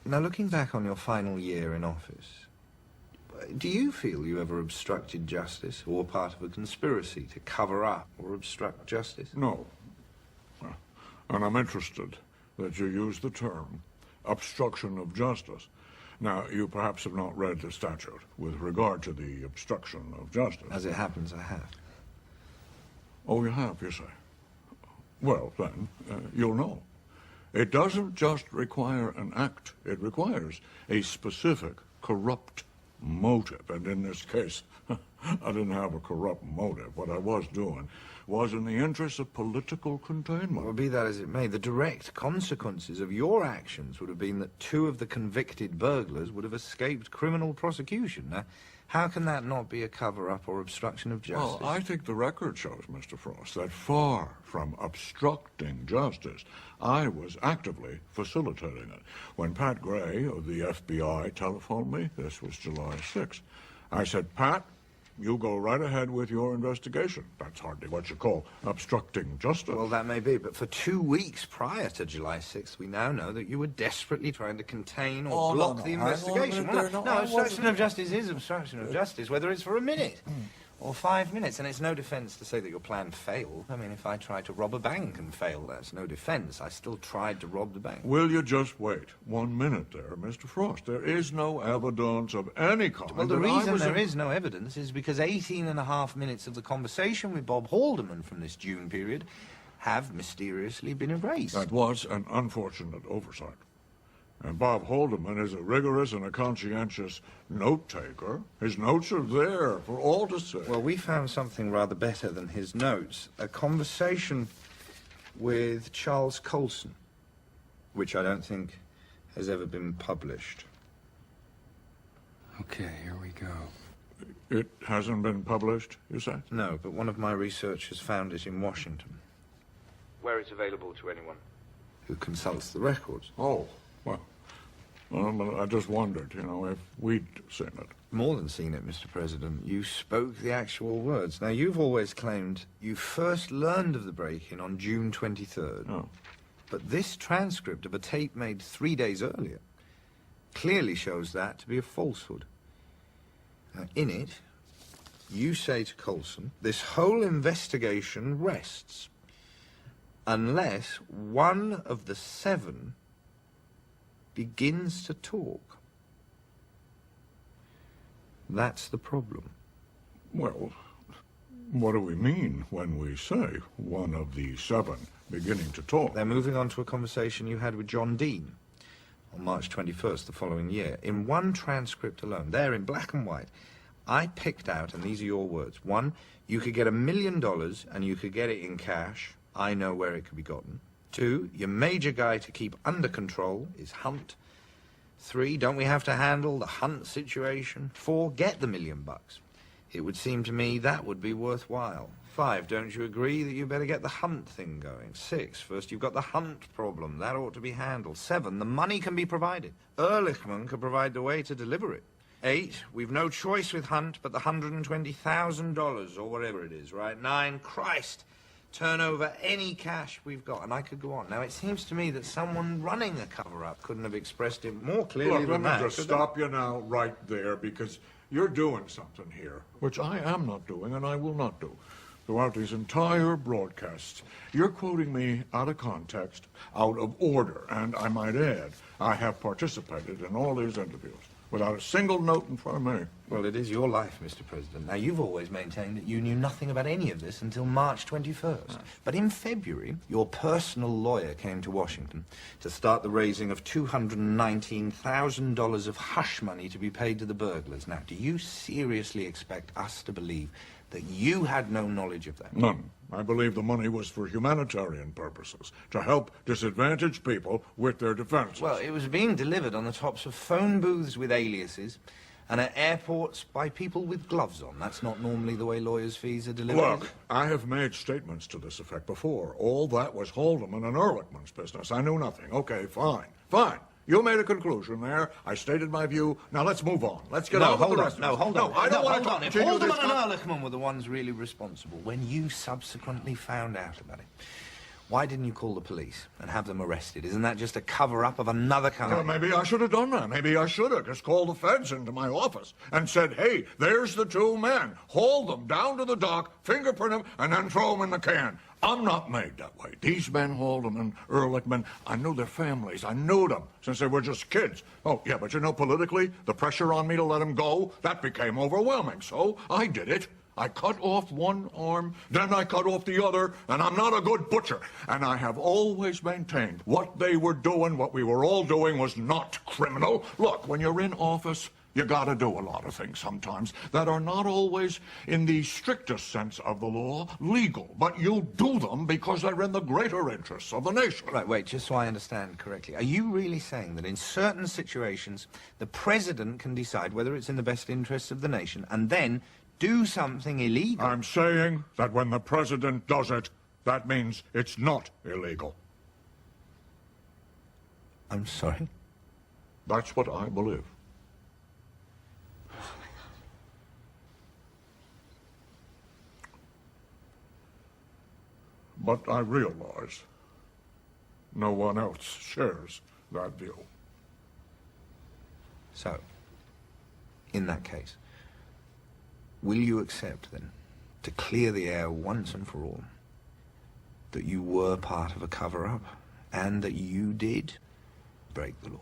Now, looking back on your final year in office, do you feel you ever obstructed justice or were part of a conspiracy to cover up or obstruct justice? No. And I'm interested that you use the term obstruction of justice. Now, you perhaps have not read the statute with regard to the obstruction of justice. As it happens, I have. Oh, you have, you say? Well, then, you'll know. It doesn't just require an act. It requires a specific corrupt motive. And in this case, I didn't have a corrupt motive. What I was doing was in the interest of political containment. Well, be that as it may, the direct consequences of your actions would have been that 2 of the convicted burglars would have escaped criminal prosecution. Now, how can that not be a cover-up or obstruction of justice? Well, I think the record shows, Mr. Frost, that far from obstructing justice, I was actively facilitating it. When Pat Gray of the FBI telephoned me, this was July 6th, I said, Pat, you go right ahead with your investigation. That's hardly what you call obstructing justice. Well, that may be, but for 2 weeks prior to July 6th, we now know that you were desperately trying to contain or block the investigation. No, obstruction of justice is obstruction of justice, whether it's for a minute or 5 minutes. And it's no defense to say that your plan failed. I mean, if I tried to rob a bank and failed, that's no defense. I still tried to rob the bank. Will you just wait 1 minute there, Mr. Frost? There is no evidence of any kind. Well, the reason there is no evidence is because 18.5 minutes of the conversation with Bob Haldeman from this June period have mysteriously been erased. That was an unfortunate oversight. And Bob Haldeman is a rigorous and a conscientious note-taker. His notes are there for all to see. Well, we found something rather better than his notes. A conversation with Charles Colson, which I don't think has ever been published. Okay, here we go. It hasn't been published, you say? No, but one of my researchers found it in Washington, where it's available to anyone who consults the records. Oh, well, I just wondered, you know, if we'd seen it. More than seen it, Mr. President. You spoke the actual words. Now, you've always claimed you first learned of the break-in on June 23rd. Oh. But this transcript of a tape made 3 days earlier clearly shows that to be a falsehood. Now, in it, you say to Colson, this whole investigation rests unless one of the 7 begins to talk. That's the problem. Well, what do we mean when we say one of the 7 beginning to talk? They're moving on to a conversation you had with John Dean on March 21st the following year. In one transcript alone, there in black and white, I picked out, and these are your words, 1, you could get $1 million and you could get it in cash. I know where it could be gotten. 2, your major guy to keep under control is Hunt. 3, don't we have to handle the Hunt situation? 4, get the $1 million. It would seem to me that would be worthwhile. 5, don't you agree that you better get the Hunt thing going? 6, first you've got the Hunt problem. That ought to be handled. 7, the money can be provided. Ehrlichman could provide the way to deliver it. 8, we've no choice with Hunt but the $120,000 or whatever it is, right? 9, Christ, turn over any cash we've got. And I could go on. Now, it seems to me that someone running a cover-up couldn't have expressed it more clearly than that. Let me just stop you now right there, because you're doing something here, which I am not doing and I will not do. Throughout these entire broadcasts, you're quoting me out of context, out of order, and I might add, I have participated in all these interviews without a single note in front of me. Well, it is your life, Mr. President. Now, you've always maintained that you knew nothing about any of this until March 21st. But in February, your personal lawyer came to Washington to start the raising of $219,000 of hush money to be paid to the burglars. Now, do you seriously expect us to believe that you had no knowledge of that? None. I believe the money was for humanitarian purposes, to help disadvantaged people with their defenses. Well, it was being delivered on the tops of phone booths with aliases and at airports by people with gloves on. That's not normally the way lawyers' fees are delivered. Look, I have made statements to this effect before. All that was Haldeman and Ehrlichman's business. I knew nothing. Okay, fine. Fine. You made a conclusion there. I stated my view. Now let's move on. Let's get on with the rest of it. Hold on. No, I don't want to If Haldeman and Ehrlichman were the ones really responsible, when you subsequently found out about it, Why didn't you call the police and have them arrested? Isn't that just a cover-up of another kind? Well, maybe I should have done that. Maybe I should have just called the feds into my office and said, hey, there's the two men. Haul them down to the dock, fingerprint them, and then throw them in the can. I'm not made that way. These men, Haldeman and Ehrlichman, I knew their families. I knew them since they were just kids. Oh, yeah, but you know, politically, the pressure on me to let them go, that became overwhelming. So I did it. I cut off one arm, then I cut off the other, and I'm not a good butcher. And I have always maintained what they were doing, what we were all doing, was not criminal. Look, when you're in office, you gotta do a lot of things sometimes that are not always, in the strictest sense of the law, legal. But you do them because they're in the greater interests of the nation. Right, wait, just so I understand correctly. Are you really saying that in certain situations, the president can decide whether it's in the best interests of the nation and then do something illegal? I'm saying that when the president does it, that means it's not illegal. I'm sorry? That's what I believe. But I realize no one else shares that view. So, in that case, will you accept, then, to clear the air once and for all, that you were part of a cover-up and that you did break the law?